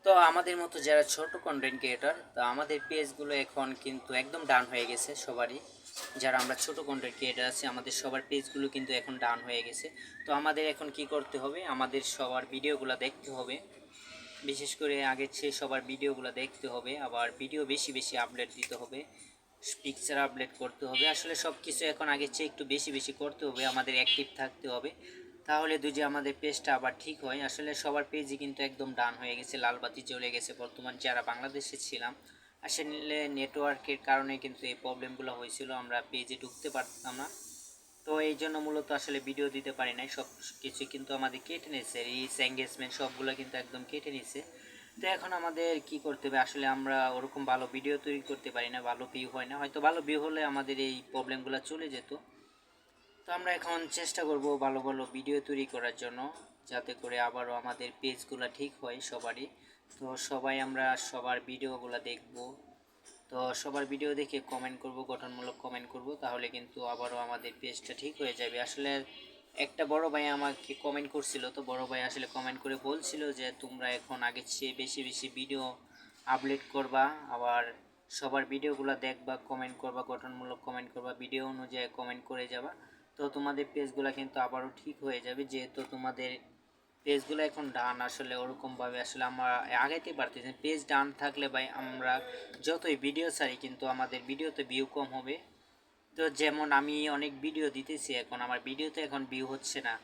তো আমাদের মতো যারা ছোট কন্টেন্ট ক্রিয়েটর, তো আমাদের পেজগুলো এখন কিন্তু একদম ডাউন হয়ে গেছে সবারই। যারা আমরা ছোট কন্টেন্ট ক্রিয়েটর আছি আমাদের সবার পেজগুলো কিন্তু এখন ডাউন হয়ে গেছে। তো আমাদের এখন কি করতে হবে, আমাদের সবার ভিডিওগুলো দেখতে হবে, বিশেষ করে আগের চেয়ে সবার ভিডিওগুলো দেখতে হবে, আবার ভিডিও বেশি বেশি আপলোড দিতে হবে, পিকচার আপলোড করতে হবে। আসলে সব কিছু এখন আগের চেয়ে একটু বেশি বেশি করতে হবে, আমাদের অ্যাক্টিভ থাকতে হবে। তাহলে যে আমাদের পেজটা আবার ঠিক হয়। আসলে সবার পেজই কিন্তু একদম ডান হয়ে গেছে, লাল বাতি জ্বলে গেছে বর্তমান যারা বাংলাদেশে ছিলাম। আসলে নেটওয়ার্কের কারণে কিন্তু এই প্রবলেমগুলো হয়েছিল, আমরা পেজে ঢুকতে পারতাম না। তো এই জন্য মূলত আসলে ভিডিও দিতে পারি নাই, সব কিছু কিন্তু আমাদের কেটে নিয়েছে, রিচ এঙ্গেজমেন্ট সবগুলো কিন্তু একদম কেটে নিয়েছে। তো এখন আমাদের কি করতে হবে, আসলে আমরা ওরকম ভালো ভিডিও তৈরি করতে পারি না, ভালো ভিউ হয় না, হয়তো ভালো ভিউ হলে আমাদের এই প্রবলেমগুলো চলে যেত। তো আমরা এখন চেষ্টা করব ভালো ভালো ভিডিও তৈরি করার জন্য, যাতে করে আবারও আমাদের পেজগুলো ঠিক হয় সবারই। তো সবাই আমরা সবার ভিডিওগুলো দেখব, তো সবার ভিডিও দেখে কমেন্ট করব, গঠনমূলক কমেন্ট করব, তাহলে কিন্তু আবারও আমাদের পেজটা ঠিক হয়ে যাবে। আসলে একটা বড় ভাই আমাকে কমেন্ট করছিল, তো বড় ভাই আসলে কমেন্ট করে বলছিল যে তোমরা এখন আগের চেয়ে বেশি বেশি ভিডিও আপলোড করবা, আবার সবার ভিডিওগুলো দেখবা, কমেন্ট করবা, গঠনমূলক কমেন্ট করবা, ভিডিও অনুযায়ী কমেন্ট করে যাবা। তো তোমাদের পেজগুলো কিন্তু আবারও ঠিক হয়ে যাবে, যেহেতু তোমাদের পেজগুলো এখন ডান। আসলে ওরকমভাবে আসলে আমরা আগাইতে পারতেছি, পেজ ডান থাকলে ভাই আমরা যতই ভিডিও ছাড়ি কিন্তু আমাদের ভিডিওতে ভিউ কম হবে। তো যেমন আমি অনেক ভিডিও দিতেছি, এখন আমার ভিডিওতে এখন ভিউ হচ্ছে না।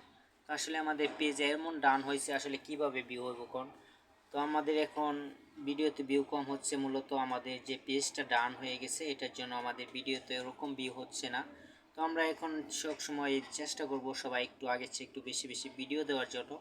তো আসলে আমাদের পেজ এমন ডাউন হয়েছে, আসলে কিভাবে ভিউ হইব কোন। তো আমাদের এখন ভিডিওতে ভিউ কম হচ্ছে, মূলত আমাদের যে পেজটা ডাউন হয়ে গেছে এটার জন্য আমাদের ভিডিওতে ওরকম ভিউ হচ্ছে না। তো আমরা এখন সব সময় চেষ্টা করব সবাই একটু আগের চেয়ে একটু বেশি বেশি ভিডিও দেওয়ার জন্য,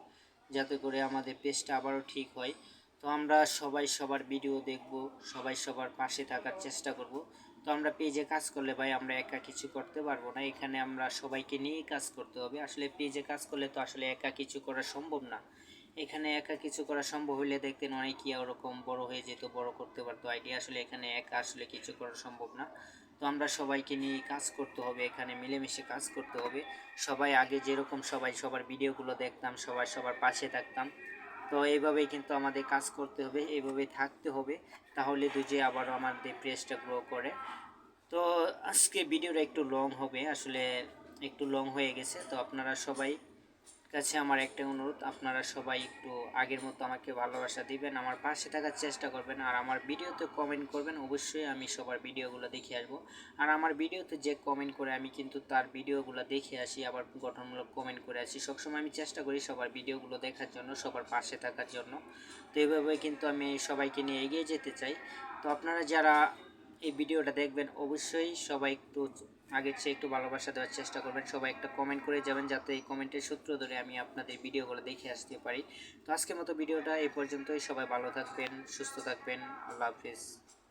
যাতে করে আমাদের পেজটা আবারও ঠিক হয়। তো আমরা সবাই সবার ভিডিও দেখব, সবাই সবার পাশে থাকার চেষ্টা করব। তো আমরা পেজে কাজ করলে ভাই আমরা একা কিছু করতে পারবো না, এখানে আমরা সবাইকে নিয়েই কাজ করতে হবে। আসলে পেজে কাজ করলে তো আসলে একা কিছু করা সম্ভব না, এখানে একা কিছু করা সম্ভব হলে দেখতেন অনেকেই ওরকম বড় হয়ে যেত, বড় করতে পারতো আইডিয়া। আসলে এখানে একা আসলে কিছু করা সম্ভব না। তো আমরা সবাইকে নিয়ে কাজ করতে হবে, এখানে মিলেমিশে কাজ করতে হবে। সবাই আগে যেরকম সবাই সবার ভিডিওগুলো দেখতাম, সবাই সবার পাশে থাকতাম, তো এইভাবেই কিন্তু আমাদের কাজ করতে হবে, এইভাবেই থাকতে হবে। তাহলে যে আবারও আমাদের পেজটা গ্রো করে। তো আজকে ভিডিওটা একটু লং হবে, আসলে একটু লং হয়ে গেছে। তো আপনারা সবাই কাছে আমার একটা অনুরোধ, আপনারা সবাই একটু আগের মতো আমাকে ভালোবাসা দিবেন, আমার পাশে থাকার চেষ্টা করবেন, আর আমার ভিডিওতে কমেন্ট করবেন। অবশ্যই আমি সবার ভিডিওগুলো দেখে আসবো, আর আমার ভিডিওতে যে কমেন্ট করে আমি কিন্তু তার ভিডিওগুলো দেখে আসি, আবার গঠনমূলক কমেন্ট করে আসি। সবসময় আমি চেষ্টা করি সবার ভিডিওগুলো দেখার জন্য, সবার পাশে থাকার জন্য। তো এইভাবে কিন্তু আমি সবাইকে নিয়ে এগিয়ে যেতে চাই। তো আপনারা যারা এই ভিডিওটা দেখবেন অবশ্যই সবাই একটু আগের চেয়ে একটু ভালোবাসা দেওয়ার চেষ্টা করবেন, সবাই একটা কমেন্ট করে যাবেন, যাতে এই কমেন্টের সূত্র ধরে আমি আপনাদের ভিডিওগুলো দেখে আসতে পারি। তো আজকের মতো ভিডিওটা এই পর্যন্তই, সবাই ভালো থাকবেন, সুস্থ থাকবেন, আল্লাহ হাফিজ।